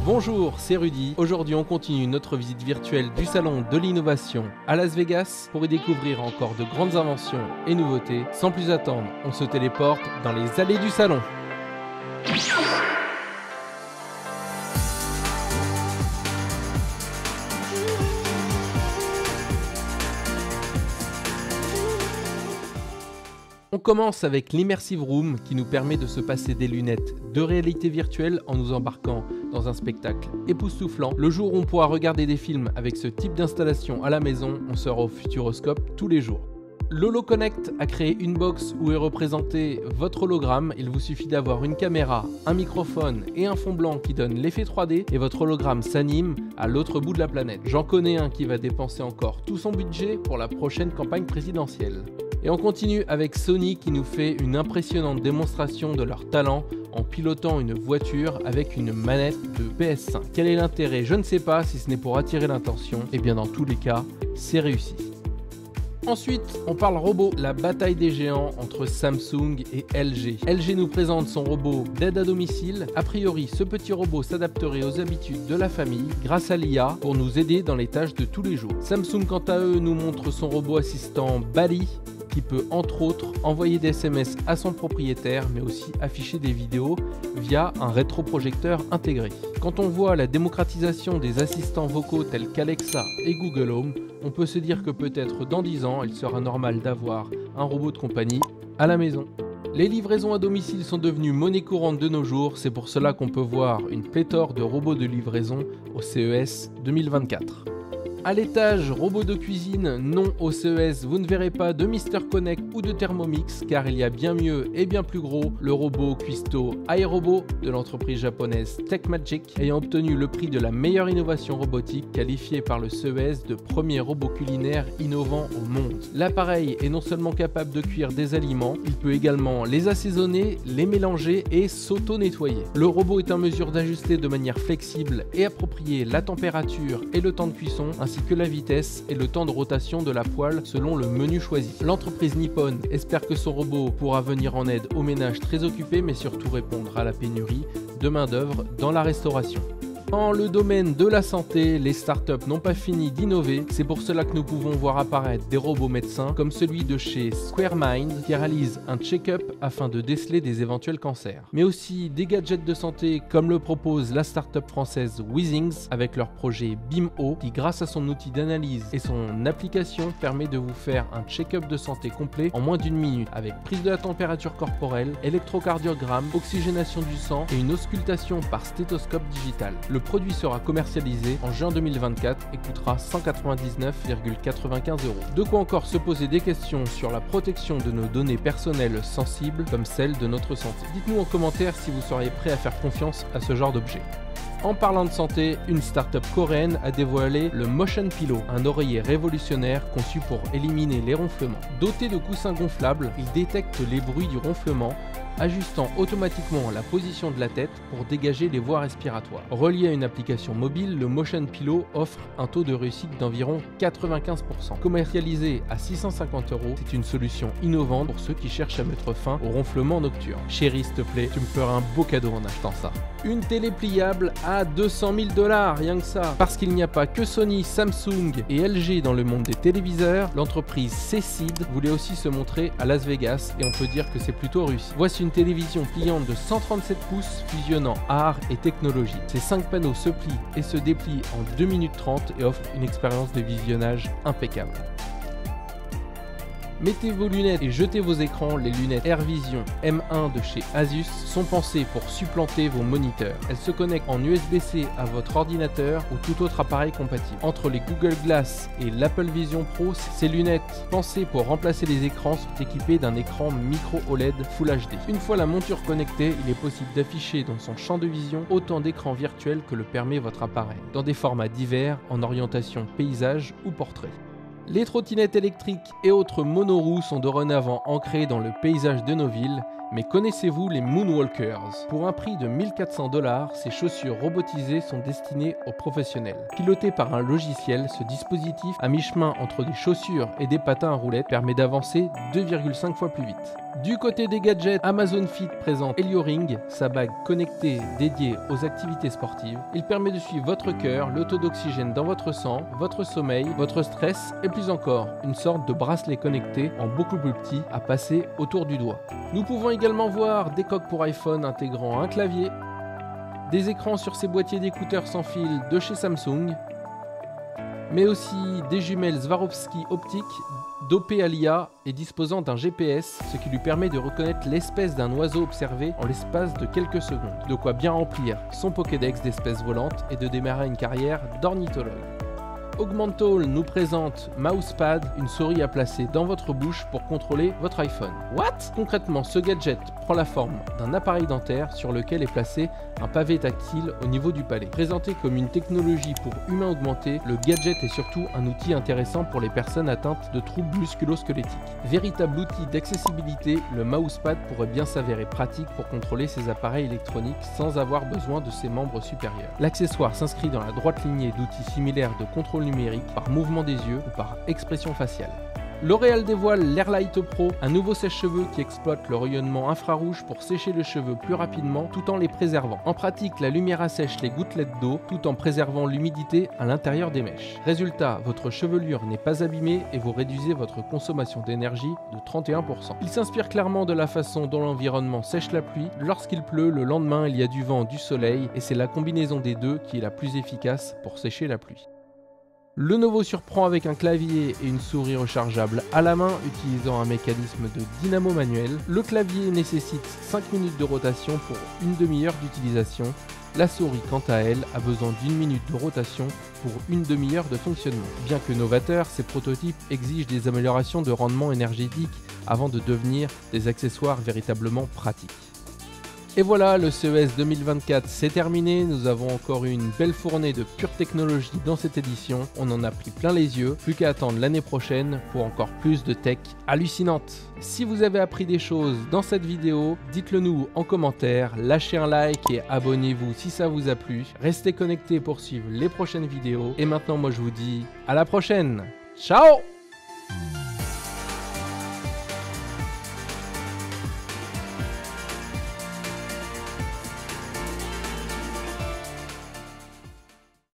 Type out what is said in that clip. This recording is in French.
Bonjour, c'est Rudy. Aujourd'hui, on continue notre visite virtuelle du salon de l'innovation à Las Vegas pour y découvrir encore de grandes inventions et nouveautés. Sans plus attendre, on se téléporte dans les allées du salon. On commence avec l'Immersive Room qui nous permet de se passer des lunettes de réalité virtuelle en nous embarquant dans un spectacle époustouflant. Le jour où on pourra regarder des films avec ce type d'installation à la maison, on sera au Futuroscope tous les jours. l'HoloConnect a créé une box où est représenté votre hologramme. Il vous suffit d'avoir une caméra, un microphone et un fond blanc qui donne l'effet 3D et votre hologramme s'anime à l'autre bout de la planète. J'en connais un qui va dépenser encore tout son budget pour la prochaine campagne présidentielle. Et on continue avec Sony qui nous fait une impressionnante démonstration de leur talent en pilotant une voiture avec une manette de PS5. Quel est l'intérêt? Je ne sais pas, si ce n'est pour attirer l'attention. Et bien dans tous les cas, c'est réussi. Ensuite, on parle robot, la bataille des géants entre Samsung et LG. LG nous présente son robot d'aide à domicile. A priori, ce petit robot s'adapterait aux habitudes de la famille grâce à l'IA pour nous aider dans les tâches de tous les jours. Samsung, quant à eux, nous montre son robot assistant Bali qui peut entre autres envoyer des SMS à son propriétaire mais aussi afficher des vidéos via un rétroprojecteur intégré. Quand on voit la démocratisation des assistants vocaux tels qu'Alexa et Google Home, on peut se dire que peut-être dans 10 ans, il sera normal d'avoir un robot de compagnie à la maison. Les livraisons à domicile sont devenues monnaie courante de nos jours, c'est pour cela qu'on peut voir une pléthore de robots de livraison au CES 2024. À l'étage, robot de cuisine, non au CES, vous ne verrez pas de Mister Connect ou de Thermomix car il y a bien mieux et bien plus gros, le robot Cuisto iRobot de l'entreprise japonaise TechMagic ayant obtenu le prix de la meilleure innovation robotique qualifié par le CES de premier robot culinaire innovant au monde. L'appareil est non seulement capable de cuire des aliments, il peut également les assaisonner, les mélanger et s'auto-nettoyer. Le robot est en mesure d'ajuster de manière flexible et appropriée la température et le temps de cuisson ainsi que la vitesse et le temps de rotation de la poêle selon le menu choisi. L'entreprise Nippon espère que son robot pourra venir en aide aux ménages très occupés mais surtout répondre à la pénurie de main-d'œuvre dans la restauration. Dans le domaine de la santé, les startups n'ont pas fini d'innover, c'est pour cela que nous pouvons voir apparaître des robots médecins comme celui de chez SquareMind qui réalise un check-up afin de déceler des éventuels cancers. Mais aussi des gadgets de santé comme le propose la startup française Withings avec leur projet BIMO qui grâce à son outil d'analyse et son application permet de vous faire un check-up de santé complet en moins d'une minute avec prise de la température corporelle, électrocardiogramme, oxygénation du sang et une auscultation par stéthoscope digital. Le produit sera commercialisé en juin 2024 et coûtera 199,95 €. De quoi encore se poser des questions sur la protection de nos données personnelles sensibles comme celle de notre santé. Dites-nous en commentaire si vous seriez prêt à faire confiance à ce genre d'objet. En parlant de santé, une start-up coréenne a dévoilé le Motion Pillow, un oreiller révolutionnaire conçu pour éliminer les ronflements. Doté de coussins gonflables, il détecte les bruits du ronflement, ajustant automatiquement la position de la tête pour dégager les voies respiratoires. Relié à une application mobile, le Motion Pillow offre un taux de réussite d'environ 95%. Commercialisé à 650 €, c'est une solution innovante pour ceux qui cherchent à mettre fin au ronflement nocturne. Chérie, s'il te plaît, tu me feras un beau cadeau en achetant ça. Une télé pliable à 200 000 $, rien que ça. Parce qu'il n'y a pas que Sony, Samsung et LG dans le monde des téléviseurs, l'entreprise Seeed voulait aussi se montrer à Las Vegas et on peut dire que c'est plutôt réussi. Voici une télévision pliante de 137 pouces fusionnant art et technologie. Ces 5 panneaux se plient et se déplient en 2 minutes 30 et offrent une expérience de visionnage impeccable. Mettez vos lunettes et jetez vos écrans, les lunettes AirVision M1 de chez Asus sont pensées pour supplanter vos moniteurs. Elles se connectent en USB-C à votre ordinateur ou tout autre appareil compatible. Entre les Google Glass et l'Apple Vision Pro, ces lunettes pensées pour remplacer les écrans sont équipées d'un écran micro OLED Full HD. Une fois la monture connectée, il est possible d'afficher dans son champ de vision autant d'écrans virtuels que le permet votre appareil, dans des formats divers en orientation paysage ou portrait. Les trottinettes électriques et autres monoroues sont dorénavant ancrées dans le paysage de nos villes Mais connaissez-vous les Moonwalkers? Pour un prix de 1400 $, ces chaussures robotisées sont destinées aux professionnels. Piloté par un logiciel, ce dispositif, à mi-chemin entre des chaussures et des patins à roulettes, permet d'avancer 2,5 fois plus vite. Du côté des gadgets, Amazon Fit présente Helio Ring, sa bague connectée dédiée aux activités sportives. Il permet de suivre votre cœur, le taux d'oxygène dans votre sang, votre sommeil, votre stress et plus encore, une sorte de bracelet connecté en beaucoup plus petit à passer autour du doigt. Nous pouvons également voir des coques pour iPhone intégrant un clavier, des écrans sur ces boîtiers d'écouteurs sans fil de chez Samsung, mais aussi des jumelles Swarovski optiques dopées à l'IA et disposant d'un GPS, ce qui lui permet de reconnaître l'espèce d'un oiseau observé en l'espace de quelques secondes. De quoi bien remplir son Pokédex d'espèces volantes et de démarrer une carrière d'ornithologue. Augmentall nous présente Mousepad, une souris à placer dans votre bouche pour contrôler votre iPhone. What? Concrètement, ce gadget prend la forme d'un appareil dentaire sur lequel est placé un pavé tactile au niveau du palais. Présenté comme une technologie pour humains augmentés, le gadget est surtout un outil intéressant pour les personnes atteintes de troubles musculo-squelettiques. Véritable outil d'accessibilité, le Mousepad pourrait bien s'avérer pratique pour contrôler ces appareils électroniques sans avoir besoin de ses membres supérieurs. L'accessoire s'inscrit dans la droite lignée d'outils similaires de contrôle numérique par mouvement des yeux ou par expression faciale. L'Oréal dévoile l'Airlight Pro, un nouveau sèche-cheveux qui exploite le rayonnement infrarouge pour sécher les cheveux plus rapidement tout en les préservant. En pratique, la lumière assèche les gouttelettes d'eau tout en préservant l'humidité à l'intérieur des mèches. Résultat, votre chevelure n'est pas abîmée et vous réduisez votre consommation d'énergie de 31%. Il s'inspire clairement de la façon dont l'environnement sèche la pluie. Lorsqu'il pleut, le lendemain il y a du vent, du soleil et c'est la combinaison des deux qui est la plus efficace pour sécher la pluie. Le Lenovo surprend avec un clavier et une souris rechargeable à la main utilisant un mécanisme de dynamo manuel. Le clavier nécessite 5 minutes de rotation pour une demi-heure d'utilisation. La souris, quant à elle, a besoin d'1 minute de rotation pour une demi-heure de fonctionnement. Bien que novateurs, ces prototypes exigent des améliorations de rendement énergétique avant de devenir des accessoires véritablement pratiques. Et voilà, le CES 2024 c'est terminé, nous avons encore eu une belle fournée de pure technologie dans cette édition, on en a pris plein les yeux, plus qu'à attendre l'année prochaine pour encore plus de tech hallucinante. Si vous avez appris des choses dans cette vidéo, dites-le nous en commentaire, lâchez un like et abonnez-vous si ça vous a plu, restez connectés pour suivre les prochaines vidéos, et maintenant moi je vous dis à la prochaine, ciao!